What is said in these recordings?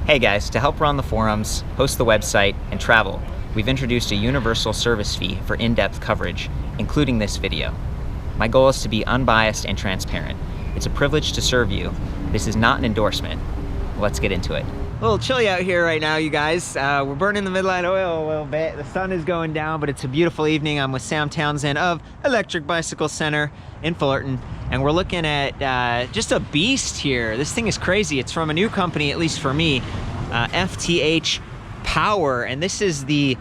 Hey guys, to help run the forums, host the website, and travel, we've introduced a universal service fee for in-depth coverage, including this video. My goal is to be unbiased and transparent. It's a privilege to serve you. This is not an endorsement. Let's get into it. A little chilly out here right now, you guys. We're burning the midline oil a little bit. The sun is going down, but it's a beautiful evening. I'm with Sam Townsend of Electric Bicycle Center in Fullerton, and we're looking at just a beast here. This thing is crazy. It's from a new company, at least for me, FTH Power, and this is the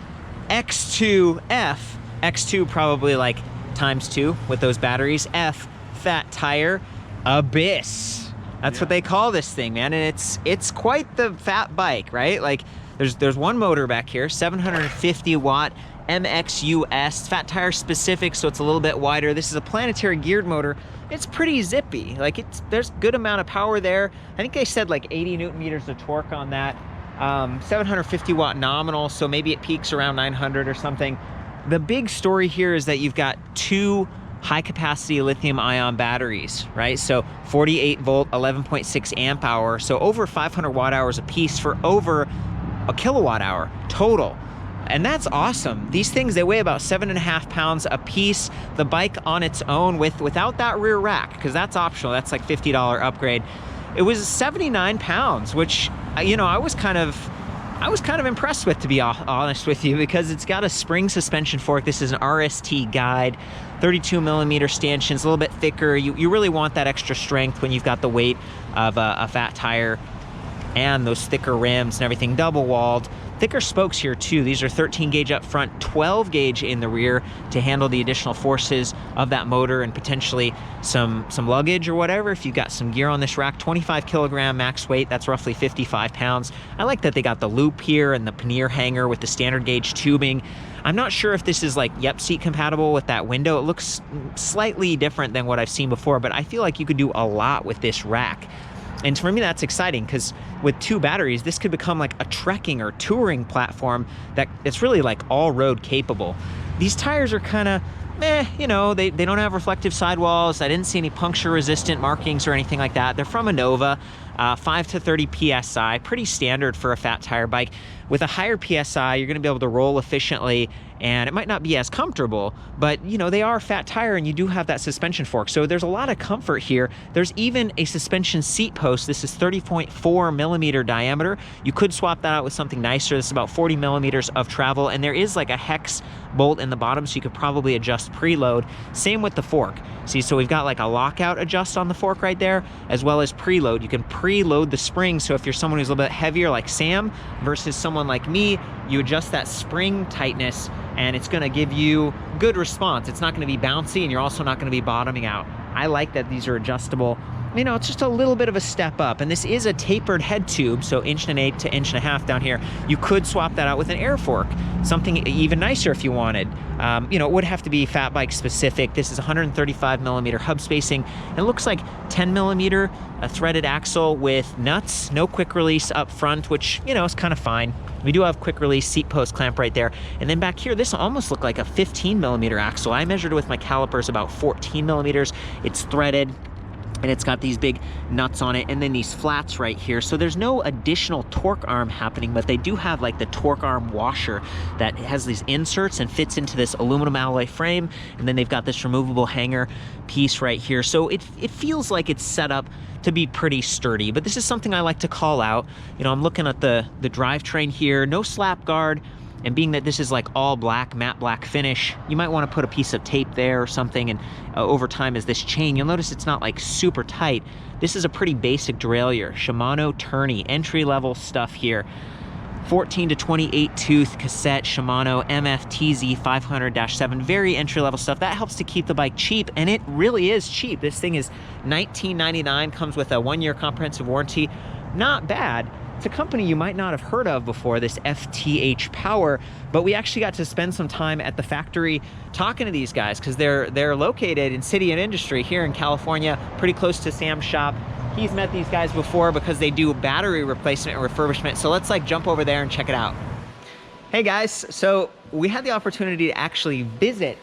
X2-F, X2 probably like ×2 with those batteries, F, fat tire, Abyss. That's what they call this thing, man, and it's quite the fat bike, right? Like, there's one motor back here, 750 watt MXUS, fat tire specific, so it's a little bit wider. This is a planetary geared motor. It's pretty zippy. Like, there's good amount of power there. I think they said like 80 Newton meters of torque on that. 750 watt nominal, so maybe it peaks around 900 or something. The big story here is that you've got two high capacity lithium ion batteries, right? So 48 volt, 11.6 amp hour, so over 500 watt hours a piece for over a kilowatt hour total. And that's awesome. These things, they weigh about 7.5 pounds a piece. The bike on its own without that rear rack, because that's optional, that's like $50 upgrade. It was 79 pounds, which, you know, I was kind of impressed with, to be honest with you, because it's got a spring suspension fork. This is an RST guide, 32 millimeter stanchions, a little bit thicker. You really want that extra strength when you've got the weight of a fat tire and those thicker rims and everything, double walled. Thicker spokes here too. These are 13 gauge up front, 12 gauge in the rear to handle the additional forces of that motor and potentially some luggage or whatever. If you've got some gear on this rack, 25 kilogram max weight, that's roughly 55 pounds. I like that they got the loop here and the pannier hanger with the standard gauge tubing. I'm not sure if this is like seat compatible with that window. It looks slightly different than what I've seen before, but I feel like you could do a lot with this rack. And for me, that's exciting, because with two batteries, this could become like a trekking or touring platform that it's really like all road capable. These tires are kind of meh, you know, they don't have reflective sidewalls. I didn't see any puncture resistant markings or anything like that. They're from Innova, 5 to 30 PSI, pretty standard for a fat tire bike. With a higher PSI, you're gonna be able to roll efficiently, and it might not be as comfortable, but you know, they are fat tire and you do have that suspension fork. So there's a lot of comfort here. There's even a suspension seat post. This is 30.4 millimeter diameter. You could swap that out with something nicer. This is about 40 millimeters of travel, and there is like a hex bolt in the bottom, so you could probably adjust preload. Same with the fork. See, so we've got like a lockout adjust on the fork right there, as well as preload. You can preload the spring, so if you're someone who's a little bit heavier like Sam versus someone like me, you adjust that spring tightness and it's gonna give you good response. It's not gonna be bouncy, and you're also not gonna be bottoming out. I like that these are adjustable. You know, it's just a little bit of a step up, and this is a tapered head tube, so 1.8 to 1.5 inches down here. You could swap that out with an air fork, something even nicer if you wanted. You know, it would have to be fat bike specific. This is 135 millimeter hub spacing. It looks like 10 millimeter a threaded axle with nuts, no quick release up front, which, you know, is kind of fine. We do have quick release seat post clamp right there. And then back here, this almost looked like a 15 millimeter axle. I measured it with my calipers, about 14 millimeters. It's threaded, and it's got these big nuts on it, and then these flats right here. So there's no additional torque arm happening, but they do have like the torque arm washer that has these inserts and fits into this aluminum alloy frame, and then they've got this removable hanger piece right here. So it feels like it's set up to be pretty sturdy, but this is something I like to call out. You know, I'm looking at the drivetrain here, no slap guard. And being that this is like all black, matte black finish, you might want to put a piece of tape there or something. And over time, as this chain, you'll notice it's not like super tight. This is a pretty basic derailleur, Shimano tourney, entry-level stuff here. 14 to 28 tooth cassette Shimano MFTZ 500-7, very entry-level stuff. That helps to keep the bike cheap, and it really is cheap. This thing is $19.99, comes with a 1-year comprehensive warranty. Not bad. It's a company you might not have heard of before, this FTH Power, but we actually got to spend some time at the factory talking to these guys, because they're located in City and Industry here in California, pretty close to Sam's shop. He's met these guys before because they do battery replacement and refurbishment. So let's like jump over there and check it out. Hey guys, so we had the opportunity to actually visit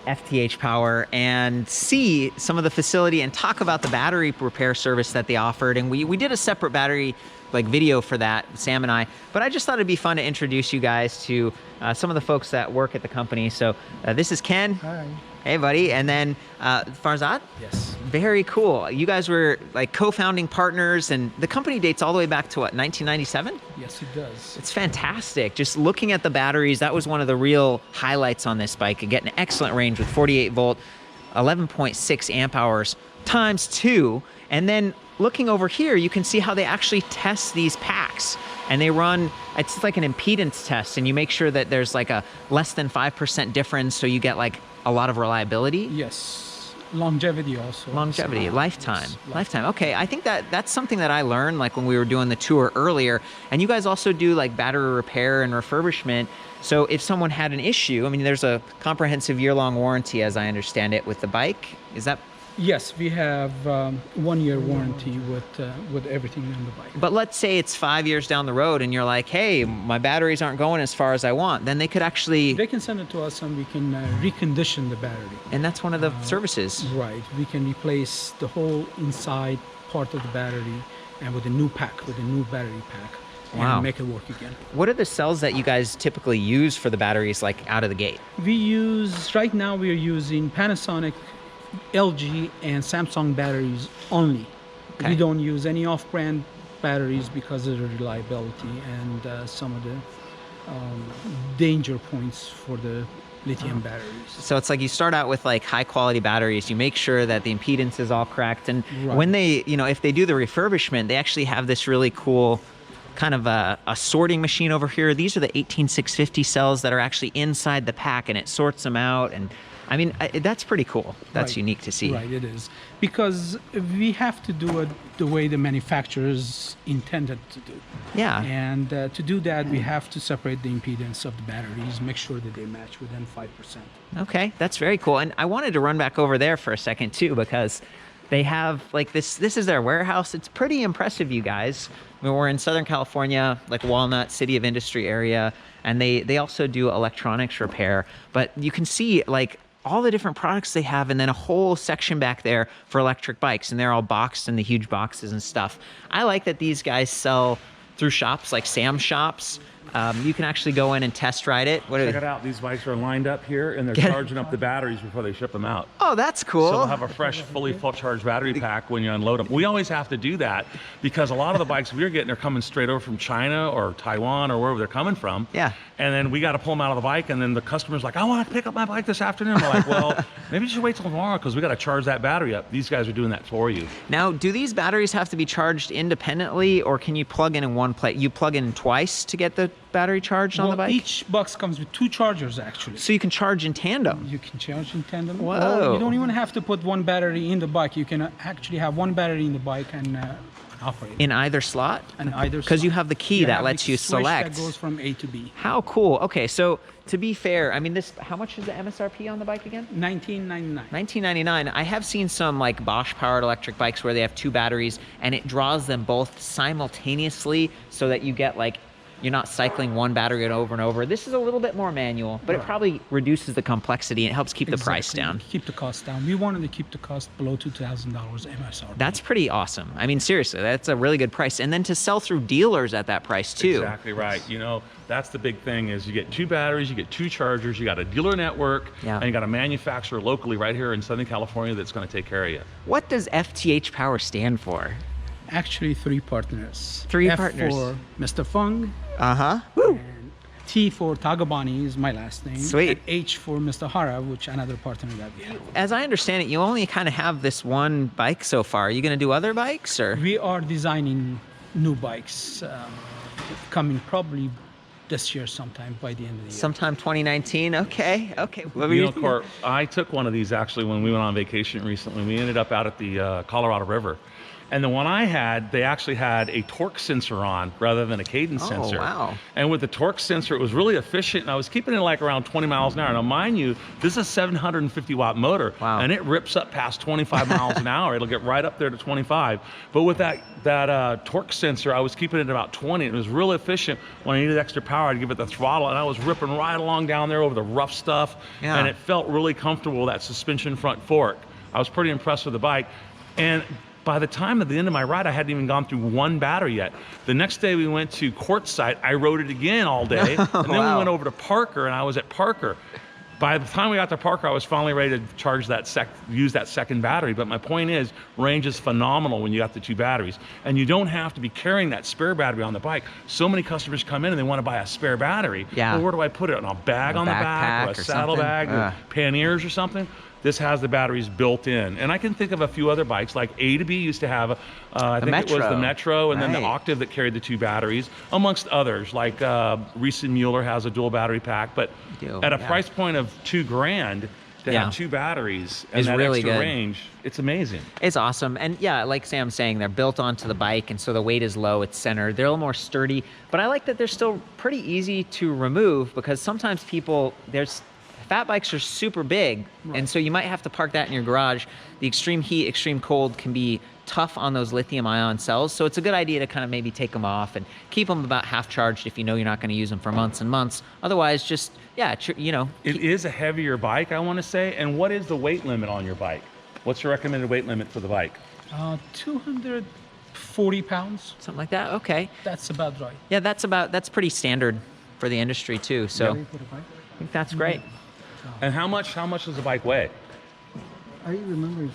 FTH Power and see some of the facility and talk about the battery repair service that they offered. And we did a separate battery video for that, Sam and I, but I just thought it'd be fun to introduce you guys to some of the folks that work at the company. So this is Ken. Hi. Hey buddy. And then Farzad? Yes. Very cool. You guys were like co-founding partners, and the company dates all the way back to what, 1997? Yes, it does. It's fantastic. Just looking at the batteries, that was one of the real highlights on this bike. You get an excellent range with 48 volt, 11.6 amp hours times 2. And then looking over here, you can see how they actually test these packs. And they run, it's like an impedance test, and you make sure that there's like a less than 5% difference, so you get like a lot of reliability. Yes. Longevity also. Longevity, So, lifetime. yes, Lifetime. Okay, I think that's something that I learned like when we were doing the tour earlier. And you guys also do like battery repair and refurbishment. So if someone had an issue, I mean, there's a comprehensive year-long warranty, as I understand it, with the bike. Is that? Yes, we have 1 year warranty with everything on the bike. But let's say it's 5 years down the road and you're like, hey, my batteries aren't going as far as I want. Then they could actually... They can send it to us and we can recondition the battery. And that's one of the services. Right. We can replace the whole inside part of the battery and with a new pack, with a new battery pack. Wow. And make it work again. What are the cells that you guys typically use for the batteries, like out of the gate? Right now we are using Panasonic, LG, and Samsung batteries only. Okay. We don't use any off-brand batteries because of the reliability and some of the danger points for the lithium batteries. So it's like you start out with like high quality batteries, you make sure that the impedance is all correct. And Right. when they, if they do the refurbishment, they actually have this really cool kind of a sorting machine over here. These are the 18650 cells that are actually inside the pack, and it sorts them out. And I mean, that's pretty cool. That's Right. unique to see. Right, it is. Because we have to do it the way the manufacturers intended to do. Yeah. And to do that, we have to separate the impedance of the batteries, make sure that they match within 5%. Okay, that's very cool. And I wanted to run back over there for a second too, because they have like this is their warehouse. It's pretty impressive, you guys. I mean, we're in Southern California, like Walnut, City of Industry area, and they also do electronics repair. But you can see like all the different products they have, and then a whole section back there for electric bikes, and they're all boxed in the huge boxes and stuff. I like that these guys sell through shops like Sam's shops. You can actually go in and test ride it. Check it out. These bikes are lined up here, and they're charging up the batteries before they ship them out. Oh, that's cool. So they'll have a fresh, fully full charged battery pack when you unload them. We always have to do that because a lot of the bikes we're getting are coming straight over from China or Taiwan or wherever they're coming from. Yeah. And then we got to pull them out of the bike, and then the customer's like, I want to pick up my bike this afternoon. We're like, well, maybe you should wait till tomorrow because we got to charge that battery up. These guys are doing that for you. Now, do these batteries have to be charged independently, or can you plug in one place? You plug in twice to get the battery charged on the bike? Each box comes with 2 chargers, actually. So you can charge in tandem? You can charge in tandem. Whoa. Or you don't even have to put one battery in the bike. You can actually have one battery in the bike and operate. In either slot? And either Because you slot. have the key that lets you switch select. that goes from A to B. How cool. Okay, so to be fair, I mean, how much is the MSRP on the bike again? $19.99. $19.99. I have seen some like Bosch powered electric bikes where they have 2 batteries and it draws them both simultaneously so that you get like, you're not cycling one battery over and over. This is a little bit more manual, but it probably reduces the complexity and it helps keep the price down. Keep the cost down. We wanted to keep the cost below $2,000 MSRP. That's pretty awesome. I mean, seriously, that's a really good price. And then to sell through dealers at that price too. Exactly right. That's the big thing is you get 2 batteries, you get 2 chargers, you got a dealer network, and you got a manufacturer locally right here in Southern California that's going to take care of you. What does FTH Power stand for? Actually 3 partners. 3 F partners. for Mr. Fung. Uh-huh. Woo. And T for Tagabani is my last name. Sweet. And H for Mr. Hara, which another partner that we have. As I understand it, you only kind of have this one bike so far. Are you going to do other bikes or? We are designing new bikes coming probably this year sometime by the end of the year. Sometime 2019. Okay. What were You know, Court, I took one of these actually when we went on vacation recently. We ended up out at the Colorado River. And the one I had, they actually had a torque sensor on rather than a cadence sensor. Wow. And with the torque sensor, it was really efficient, and I was keeping it like around 20 miles an hour. Now, mind you, this is a 750 watt motor, and it rips up past 25 miles an hour. It'll get right up there to 25. But with that torque sensor, I was keeping it at about 20. It was really efficient. When I needed extra power, I'd give it the throttle, and I was ripping right along down there over the rough stuff, and it felt really comfortable, that suspension front fork. I was pretty impressed with the bike. And by the time at the end of my ride, I hadn't even gone through one battery yet. The next day we went to Quartzsite. I rode it again all day. And then we went over to Parker, and I was at Parker. By the time we got to Parker, I was finally ready to charge use that second battery. But my point is, range is phenomenal when you got the 2 batteries. And you don't have to be carrying that spare battery on the bike. So many customers come in and they want to buy a spare battery. Well, where do I put it? On a bag on the back, or a saddlebag, or panniers or something? This has the batteries built in. And I can think of a few other bikes, like A to B used to have, I think it was the Metro, and then the Octave that carried the 2 batteries, amongst others, like Reese and Mueller has a dual battery pack. But at a price point of $2,000, to have 2 batteries and that really extra range, it's amazing. It's awesome. And yeah, like Sam's saying, they're built onto the bike, and so the weight is low, it's centered. They're a little more sturdy, but I like that they're still pretty easy to remove, because sometimes fat bikes are super big, and so you might have to park that in your garage. The extreme heat, extreme cold can be tough on those lithium ion cells, so it's a good idea to kind of maybe take them off and keep them about half charged if you know you're not going to use them for months and months. Otherwise, just, you know. It is a heavier bike, I want to say. And what is the weight limit on your bike? What's your recommended weight limit for the bike? 240 pounds. Something like that, okay. That's about right. Yeah, that's pretty standard for the industry too, so I think that's great. And how much does the bike weigh? I remember it's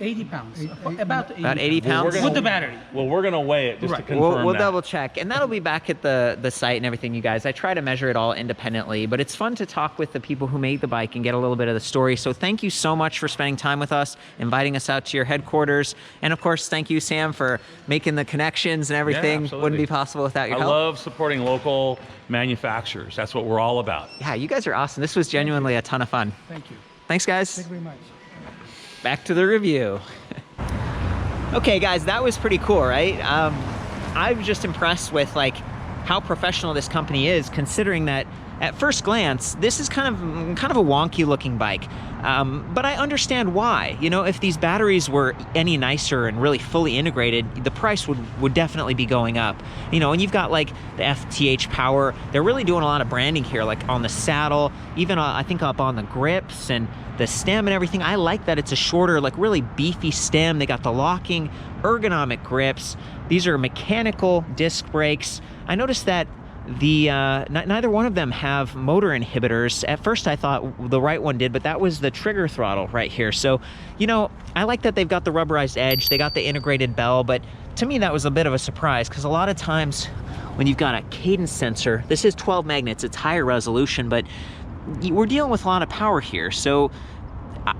80 pounds. About 80 pounds? With the battery. Well, we're going to weigh it just to confirm We'll double check. And that'll be back at the site and everything, you guys. I try to measure it all independently, but it's fun to talk with the people who made the bike and get a little bit of the story. So thank you so much for spending time with us, inviting us out to your headquarters. And of course, thank you, Sam, for making the connections and everything. Wouldn't be possible without your help. I love supporting local manufacturers. That's what we're all about. Yeah, you guys are awesome. This was genuinely a ton of fun. Thank you. Thanks, guys. Thank you very much. Back to the review. Okay, guys, that was pretty cool, right? I'm just impressed with like how professional this company is, considering that at first glance, this is kind of a wonky looking bike. But I understand why. You know, if these batteries were any nicer and really fully integrated, the price would definitely be going up. You know, and you've got like the FTH Power. They're really doing a lot of branding here, like on the saddle, even I think up on the grips and the stem and everything. I like that it's a shorter, like really beefy stem. They got the locking ergonomic grips. These are mechanical disc brakes. I noticed that neither one of them have motor inhibitors. At first I thought the right one did, but that was the trigger throttle right here. So, you know, I like that they've got the rubberized edge, they got the integrated bell, but to me that was a bit of a surprise, because a lot of times when you've got a cadence sensor, this is 12 magnets, it's higher resolution, but we're dealing with a lot of power here. So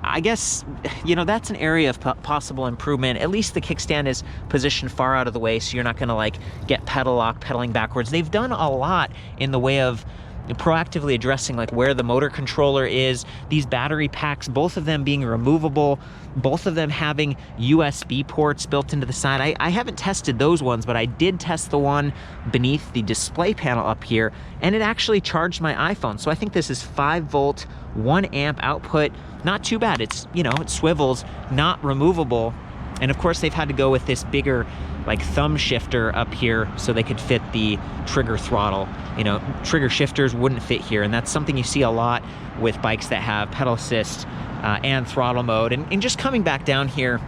I guess, you know, that's an area of possible improvement. At least the kickstand is positioned far out of the way, so you're not gonna like get pedal lock, pedaling backwards. They've done a lot in the way of proactively addressing like where the motor controller is. These battery packs, both of them being removable, both of them having USB ports built into the side. I haven't tested those ones, but I did test the one beneath the display panel up here, and it actually charged my iPhone. So I think this is 5 volt, 1 amp output. Not too bad. It's, you know, it swivels, not removable. And of course they've had to go with this bigger like thumb shifter up here so they could fit the trigger throttle. You know, trigger shifters wouldn't fit here, and that's something you see a lot with bikes that have pedal assist and throttle mode. And just coming back down here,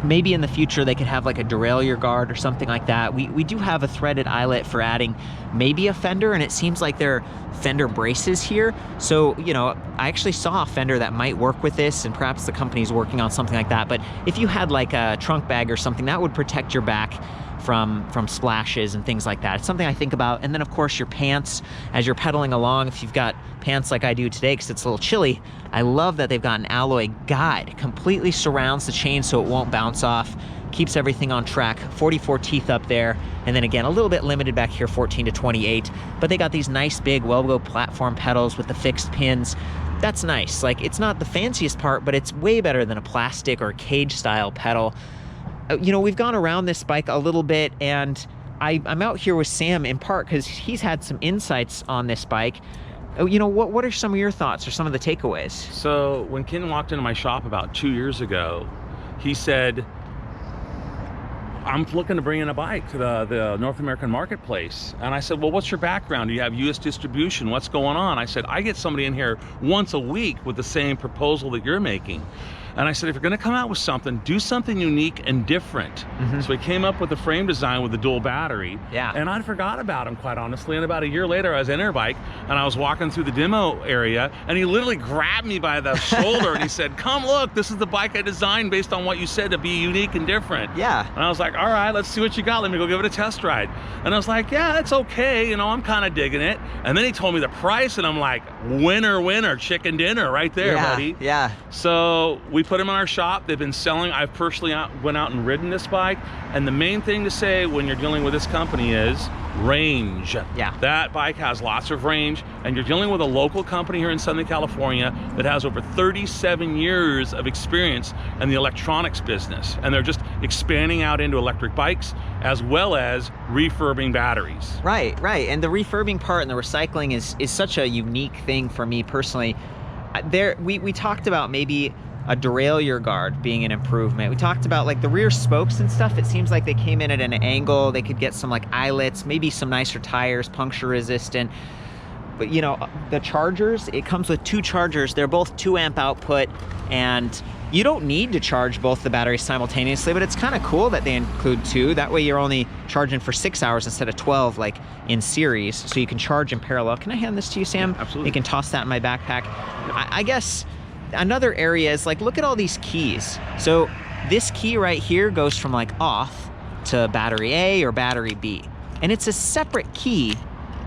maybe in the future they could have like a derailleur guard or something like that. We do have a threaded eyelet for adding maybe a fender, and it seems like there are fender braces here. So, you know, I actually saw a fender that might work with this, and perhaps the company's working on something like that. But if you had like a trunk bag or something, that would protect your back from splashes and things like that. It's something I think about. And then of course your pants as you're pedaling along, if you've got pants like I do today because it's a little chilly, I love that they've got an alloy guide, completely surrounds the chain so it won't bounce off, keeps everything on track. 44 teeth up there, and then again a little bit limited back here, 14 to 28, but they got these nice big Welgo platform pedals with the fixed pins. That's nice. Like, it's not the fanciest part, but it's way better than a plastic or cage style pedal. you know, we've gone around this bike a little bit, and I'm out here with Sam in part because he's had some insights on this bike. You know, what are some of your thoughts or some of the takeaways? So when Ken walked into my shop about 2 years ago, he said, I'm looking to bring in a bike to the North American marketplace. And I said, well, what's your background? Do you have US distribution? What's going on? I said, I get somebody in here once a week with the same proposal that you're making. And I said, if you're gonna come out with something, do something unique and different. So we came up with the frame design with the dual battery. Yeah. And I forgot about him, quite honestly. And about a year later, I was in our bike and I was walking through the demo area, and he literally grabbed me by the shoulder and he said, come look, this is the bike I designed based on what you said to be unique and different. Yeah. And I was like, all right, let's see what you got. Let me go give it a test ride. And I was like, yeah, it's okay. You know, I'm kind of digging it. And then he told me the price, and I'm like, winner, chicken dinner right there, buddy. Yeah. So we put them in our shop. They've been selling. I've personally went out and ridden this bike. And the main thing to say when you're dealing with this company is range. Yeah. That bike has lots of range, and you're dealing with a local company here in Southern California that has over 37 years of experience in the electronics business. And they're just expanding out into electric bikes as well as refurbing batteries. Right. And the refurbing part and the recycling is such a unique thing for me personally. We talked about maybe a derailleur guard being an improvement. We talked about like the rear spokes and stuff. It seems like they came in at an angle. They could get some like eyelets, maybe some nicer tires, puncture resistant. But you know, the chargers, it comes with 2 chargers. They're both 2 amp output, and you don't need to charge both the batteries simultaneously, but it's kind of cool that they include 2. That way you're only charging for 6 hours instead of 12 like in series, so you can charge in parallel. Can I hand this to you, Sam? Yeah, absolutely. You can toss that in my backpack. I guess another area is like, look at all these keys. So this key right here goes from like off to battery A or battery B, and it's a separate key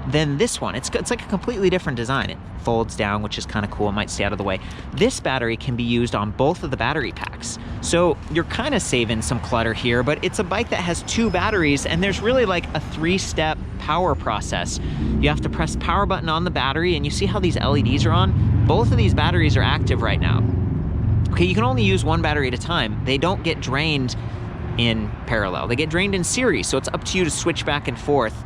than this one. It's like a completely different design. It folds down, which is kind of cool. It might stay out of the way. This battery can be used on both of the battery packs. So you're kind of saving some clutter here, but it's a bike that has 2 batteries, and there's really like a 3-step power process. You have to press the power button on the battery, and you see how these LEDs are on? Both of these batteries are active right now. Okay, you can only use 1 battery at a time. They don't get drained in parallel. They get drained in series, so it's up to you to switch back and forth.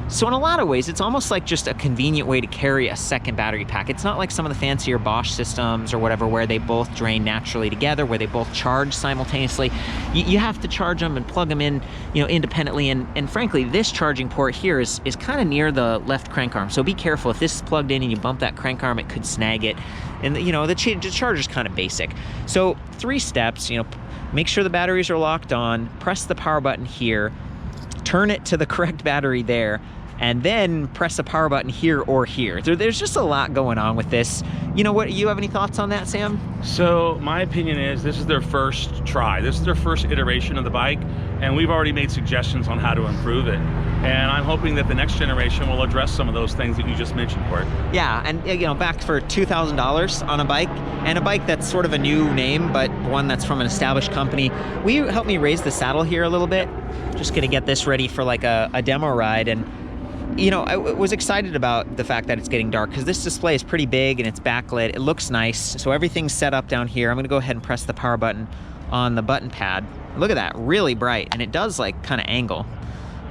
So in a lot of ways, it's almost like just a convenient way to carry a second battery pack. It's not like some of the fancier Bosch systems or whatever where they both drain naturally together, where they both charge simultaneously. You have to charge them and plug them in, you know, independently. And frankly, this charging port here is kind of near the left crank arm. So be careful. If this is plugged in and you bump that crank arm, it could snag it. And you know, the charger's kind of basic. So 3 steps, you know, make sure the batteries are locked on, press the power button here, turn it to the correct battery there, and then press the power button here or here. There's just a lot going on with this. You know what, you have any thoughts on that, Sam? So my opinion is this is their first try. This is their first iteration of the bike, and we've already made suggestions on how to improve it. And I'm hoping that the next generation will address some of those things that you just mentioned, Court. Yeah, and you know, back for $2,000 on a bike, and a bike that's sort of a new name, but one that's from an established company. Will you help me raise the saddle here a little bit? Just gonna get this ready for like a demo ride. And you know, I was excited about the fact that it's getting dark because this display is pretty big and it's backlit. It looks nice. So everything's set up down here. I'm gonna go ahead and press the power button on the button pad. Look at that, really bright. And it does like kind of angle.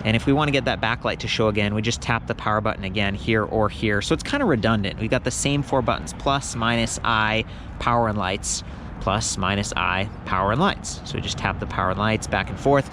And if we want to get that backlight to show again, we just tap the power button again here or here. So it's kind of redundant. We've got the same 4 buttons, plus, minus, I, power and lights, plus, minus, I, power and lights. So we just tap the power and lights back and forth.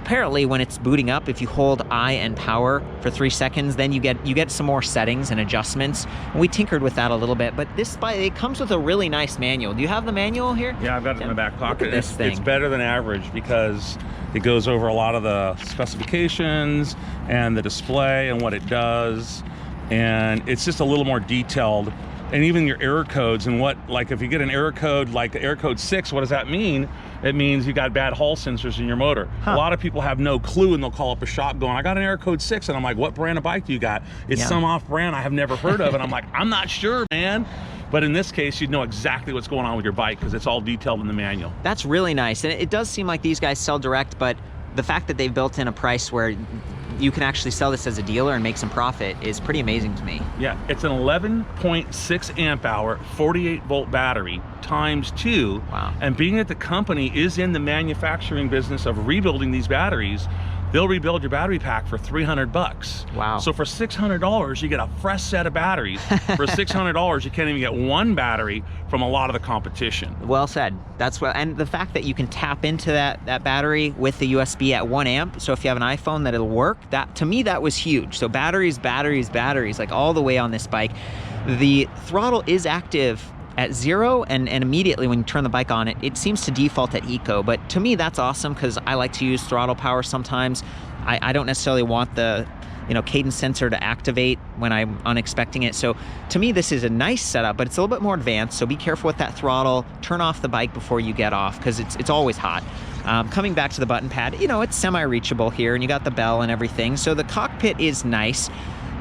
Apparently, when it's booting up, if you hold I and power for 3 seconds, then you get some more settings and adjustments. And we tinkered with that a little bit, but this bike, it comes with a really nice manual. Do you have the manual here? Yeah, I've got it in the back pocket. Look at this thing. It's better than average because it goes over a lot of the specifications and the display and what it does, and it's just a little more detailed. And even your error codes and what, like if you get an error code like error code 6, what does that mean? It means you got bad Hall sensors in your motor. A lot of people have no clue, and they'll call up a shop going, I got an error code 6, and I'm like, what brand of bike do you got? It's some off brand I have never heard of, and I'm like, I'm not sure, man. But in this case, you'd know exactly what's going on with your bike because it's all detailed in the manual. That's really nice. And it does seem like these guys sell direct, but the fact that they've built in a price where you can actually sell this as a dealer and make some profit is pretty amazing to me. Yeah, it's an 11.6 amp hour, 48 volt battery times 2. Wow. And being that the company is in the manufacturing business of rebuilding these batteries, they'll rebuild your battery pack for $300. Wow. So for $600, you get a fresh set of batteries. For $600, you can't even get one battery from a lot of the competition. Well said. That's what, and the fact that you can tap into that battery with the USB at 1 amp. So if you have an iPhone, that it'll work. That, to me, that was huge. So batteries, like all the way on this bike. The throttle is active at 0, and immediately when you turn the bike on, it seems to default at eco. But to me, that's awesome because I like to use throttle power sometimes. I don't necessarily want the cadence sensor to activate when I'm unexpecting it. So to me, this is a nice setup, but it's a little bit more advanced. So be careful with that throttle. Turn off the bike before you get off because it's always hot. Coming back to the button pad, it's semi-reachable here, and you got the bell and everything. So the cockpit is nice.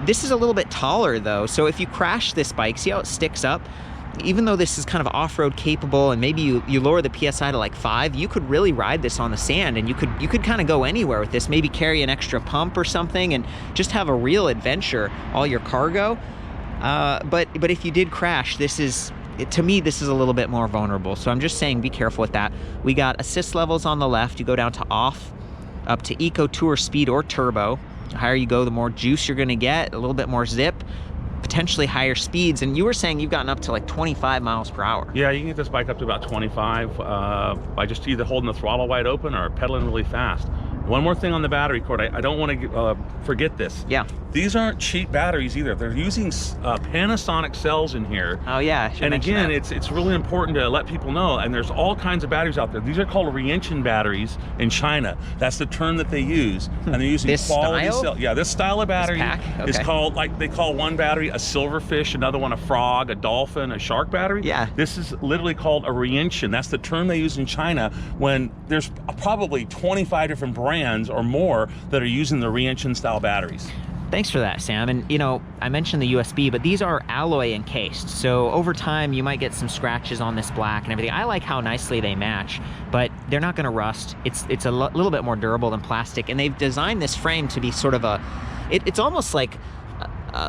This is a little bit taller though. So if you crash this bike, see how it sticks up? Even though this is kind of off-road capable, and maybe you lower the PSI to like 5, you could really ride this on the sand, and you could kind of go anywhere with this. Maybe carry an extra pump or something, and just have a real adventure. All your cargo. But if you did crash, to me, this is a little bit more vulnerable. So I'm just saying, be careful with that. We got assist levels on the left. You go down to off, up to Eco, Tour, Speed, or Turbo. The higher you go, the more juice you're going to get. A little bit more zip. Potentially higher speeds, and you were saying you've gotten up to like 25 miles per hour. Yeah, you can get this bike up to about 25 by just either holding the throttle wide open or pedaling really fast. One more thing on the battery cord, I don't want to forget this. Yeah. These aren't cheap batteries either. They're using Panasonic cells in here. Oh yeah. And again, it's really important to let people know, and there's all kinds of batteries out there. These are called Rientian batteries in China. That's the term that they use. And they're using this quality style? cell. Yeah, this style of battery Okay. is called, like they call one battery a silverfish, another one a frog, a dolphin, a shark battery. Yeah. This is literally called a Rientian. That's the term they use in China when there's probably 25 different brands or more that are using the Rientian style batteries. Thanks for that, Sam. And I mentioned the USB, but these are alloy encased. So over time, you might get some scratches on this black and everything. I like how nicely they match, but they're not gonna rust. It's a little bit more durable than plastic, and they've designed this frame to be sort of it's almost like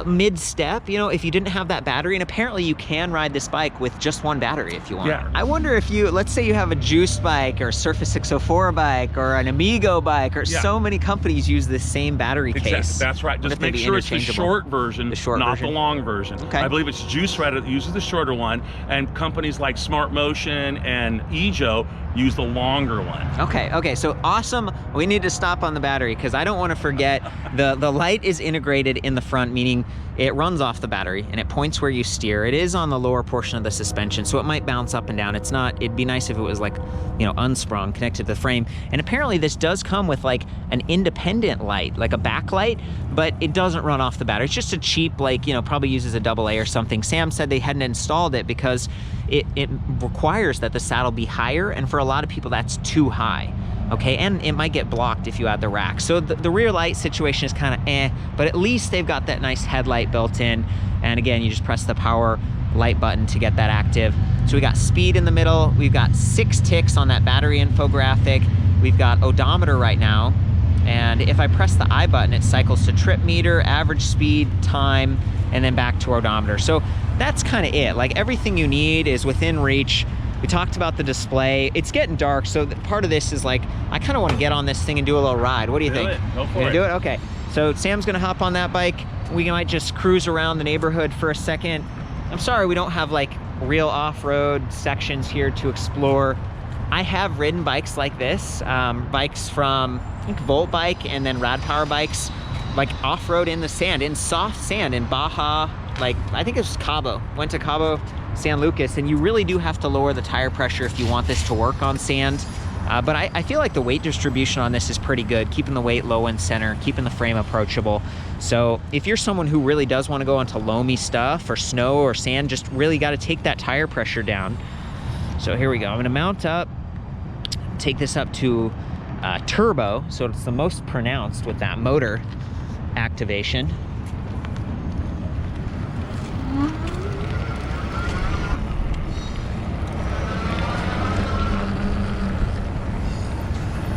mid-step, if you didn't have that battery, and apparently you can ride this bike with just one battery if you want. Yeah. I wonder if let's say you have a Juice bike or a Surface 604 bike or an Amigo bike, or so many companies use this same battery case. Exactly. That's right. Just make sure it's the short version, not the long version. Okay. I believe it's Juice Red that uses the shorter one, and companies like Smart Motion and Ejo use the longer one. Okay, so awesome. We need to stop on the battery because I don't want to forget the light is integrated in the front, meaning it runs off the battery and it points where you steer. It is on the lower portion of the suspension, so it might bounce up and down. It's not, it'd be nice if it was like, unsprung, connected to the frame. And apparently this does come with like an independent light, like a backlight, but it doesn't run off the battery. It's just a cheap, probably uses a AA or something. Sam said they hadn't installed it because it requires that the saddle be higher, and for a lot of people that's too high. Okay, and it might get blocked if you add the rack. So the rear light situation is kind of but at least they've got that nice headlight built in. And again, you just press the power light button to get that active. So we got speed in the middle. We've got 6 ticks on that battery infographic. We've got odometer right now. And if I press the I button, it cycles to trip meter, average speed, time, and then back to odometer. So that's kind of it. Like everything you need is within reach. We talked about the display. It's getting dark, so part of this is like, I kind of want to get on this thing and do a little ride. What do you think? Go for it. Gonna do it? Okay. So Sam's gonna hop on that bike. We might just cruise around the neighborhood for a second. I'm sorry we don't have like real off-road sections here to explore. I have ridden bikes like this, bikes from, I think, Volt Bike and then Rad Power bikes, like off-road in the sand, in soft sand, in Baja, like, I think it was Cabo. Went to Cabo San Lucas, and you really do have to lower the tire pressure if you want this to work on sand. But I feel like the weight distribution on this is pretty good, keeping the weight low and center, keeping the frame approachable. So if you're someone who really does want to go into loamy stuff or snow or sand, just really got to take that tire pressure down. So here we go. I'm going to mount up, take this up to turbo, so it's the most pronounced with that motor activation.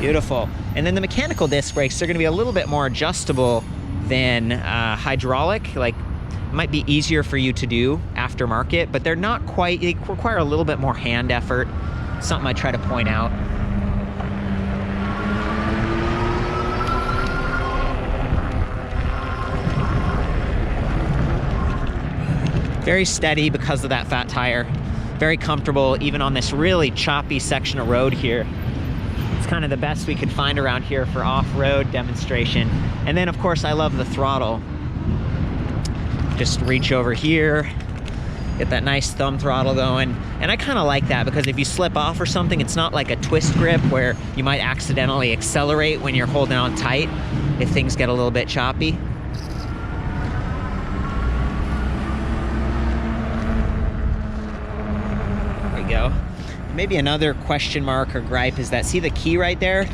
Beautiful. And then the mechanical disc brakes, they're gonna be a little bit more adjustable than hydraulic. Like, might be easier for you to do aftermarket, but they're not quite, they require a little bit more hand effort. Something I try to point out. Very steady because of that fat tire. Very comfortable, even on this really choppy section of road here. It's kind of the best we could find around here for off-road demonstration. And then of course I love the throttle. Just reach over here, get that nice thumb throttle going. And I kind of like that because if you slip off or something, it's not like a twist grip where you might accidentally accelerate when you're holding on tight if things get a little bit choppy. Go. Maybe another question mark or gripe is that, see the key right there?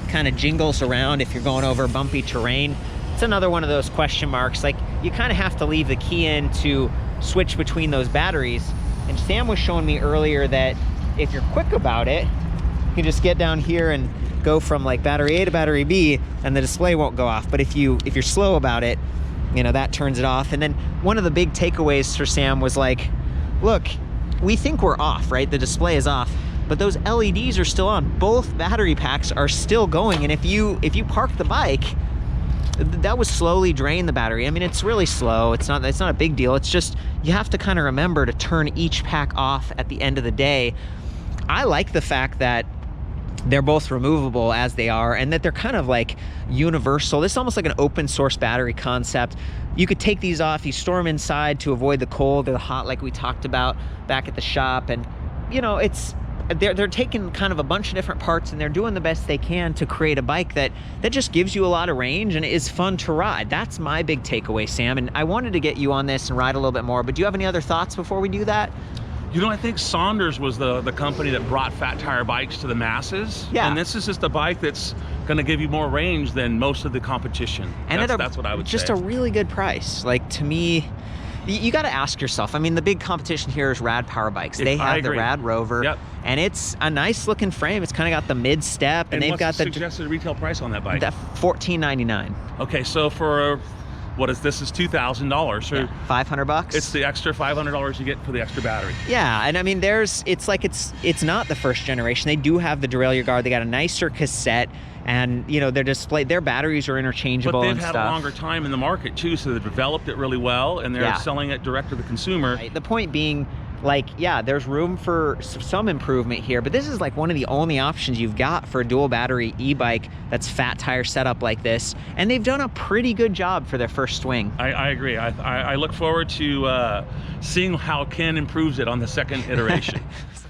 Kind of jingles around if you're going over bumpy terrain. It's another one of those question marks. Like, you kind of have to leave the key in to switch between those batteries. And Sam was showing me earlier that if you're quick about it, you can just get down here and go from like battery A to battery B and the display won't go off. But if you're slow about it, you know, that turns it off. And then one of the big takeaways for Sam was like, look, we think we're off, right? The display is off, but those LEDs are still on. Both battery packs are still going. And if you park the bike, that would slowly drain the battery. I mean, it's really slow. It's not a big deal. It's just, you have to kind of remember to turn each pack off at the end of the day. I like the fact that they're both removable as they are, and that they're kind of like universal. This is almost like an open source battery concept. You could take these off, you store them inside to avoid the cold or the hot like we talked about back at the shop. And you know, they're taking kind of a bunch of different parts and they're doing the best they can to create a bike that just gives you a lot of range and is fun to ride. That's my big takeaway, Sam. And I wanted to get you on this and ride a little bit more, but do you have any other thoughts before we do that? You know, I think Saunders was the company that brought fat tire bikes to the masses. Yeah. And this is just a bike that's going to give you more range than most of the competition. And that's what I would say. Just a really good price. Like, to me, you got to ask yourself. I mean, the big competition here is Rad Power Bikes. They have the Rad Rover. Yep. And it's a nice looking frame. It's kind of got the mid step, and they've got the suggested retail price on that bike. $1,499. Okay, so for what is this? Is $2,000. So yeah, $500. It's the extra $500 you get for the extra battery. Yeah, and I mean, it's not the first generation. They do have the derailleur guard. They got a nicer cassette, and you know, their batteries are interchangeable. But they've had a longer time in the market too, so they've developed it really well, and they're selling it direct to the consumer. Right. The point being, like, yeah, there's room for some improvement here, but this is like one of the only options you've got for a dual battery e-bike that's fat tire setup like this, and they've done a pretty good job for their first swing. I agree. I look forward to seeing how Ken improves it on the second iteration.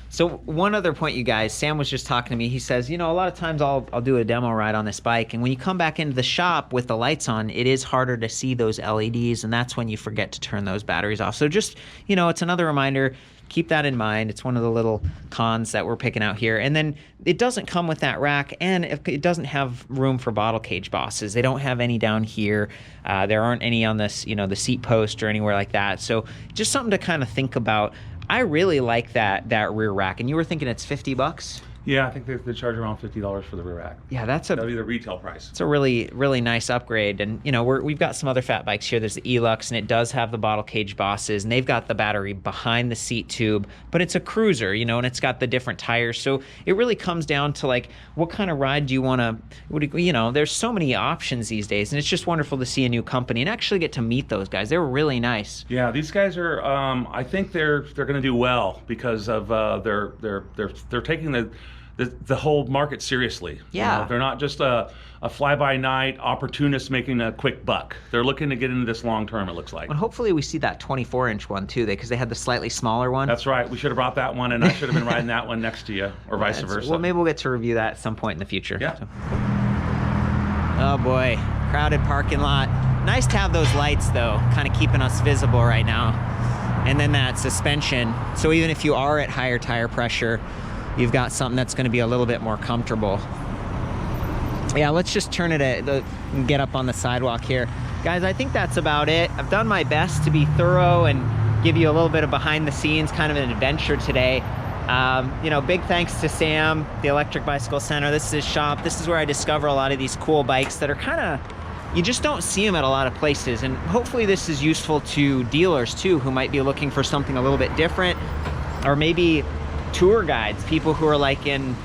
So one other point, you guys, Sam was just talking to me. He says, you know, a lot of times I'll do a demo ride on this bike, and when you come back into the shop with the lights on, it is harder to see those LEDs, and that's when you forget to turn those batteries off. So just, you know, it's another reminder. Keep that in mind. It's one of the little cons that we're picking out here. And then it doesn't come with that rack, and it doesn't have room for bottle cage bosses. They don't have any down here. There aren't any on this, you know, the seat post or anywhere like that. So just something to kind of think about. I really like that rear rack, and you were thinking it's $50? Yeah, I think they charge around $50 for the rear rack. Yeah, that'll be the retail price. It's a really, really nice upgrade. And you know, we've got some other fat bikes here. There's the Elux, and it does have the bottle cage bosses, and they've got the battery behind the seat tube, but it's a cruiser, you know, and it's got the different tires. So it really comes down to like, what kind of ride do you want to, you know, there's so many options these days, and it's just wonderful to see a new company and actually get to meet those guys. They were really nice. Yeah, these guys are, I think they're going to do well because of they're taking the whole market seriously. Yeah. You know, they're not just a fly-by-night opportunist making a quick buck. They're looking to get into this long term, it looks like. And hopefully we see that 24-inch one too, because they had the slightly smaller one. That's right. We should have brought that one, and I should have been riding that one next to you, or vice versa. Well, maybe we'll get to review that at some point in the future. Yeah. So. Oh boy, crowded parking lot. Nice to have those lights though, kind of keeping us visible right now. And then that suspension. So even if you are at higher tire pressure, you've got something that's going to be a little bit more comfortable. Yeah, let's just turn it and get up on the sidewalk here. Guys, I think that's about it. I've done my best to be thorough and give you a little bit of behind the scenes, kind of an adventure today. You know, big thanks to Sam, the Electric Bicycle Center. This is his shop. This is where I discover a lot of these cool bikes that are kind of, you just don't see them at a lot of places. And hopefully this is useful to dealers too, who might be looking for something a little bit different, or maybe tour guides, people who are like in,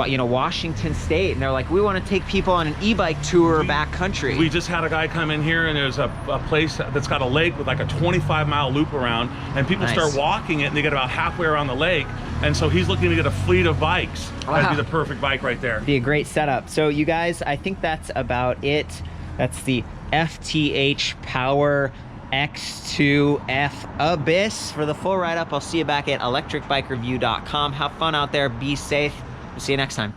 you know, Washington State, and they're like, we want to take people on an e-bike tour back country. We just had a guy come in here, and there's a place that's got a lake with like a 25-mile loop around, and people start walking it, and they get about halfway around the lake, and so he's looking to get a fleet of bikes. Wow. That'd be the perfect bike right there. Be a great setup. So you guys, I think that's about it. That's the FTH Power X2-F Abyss. For the full write-up, I'll see you back at ElectricBikeReview.com. Have fun out there. Be safe. We'll see you next time.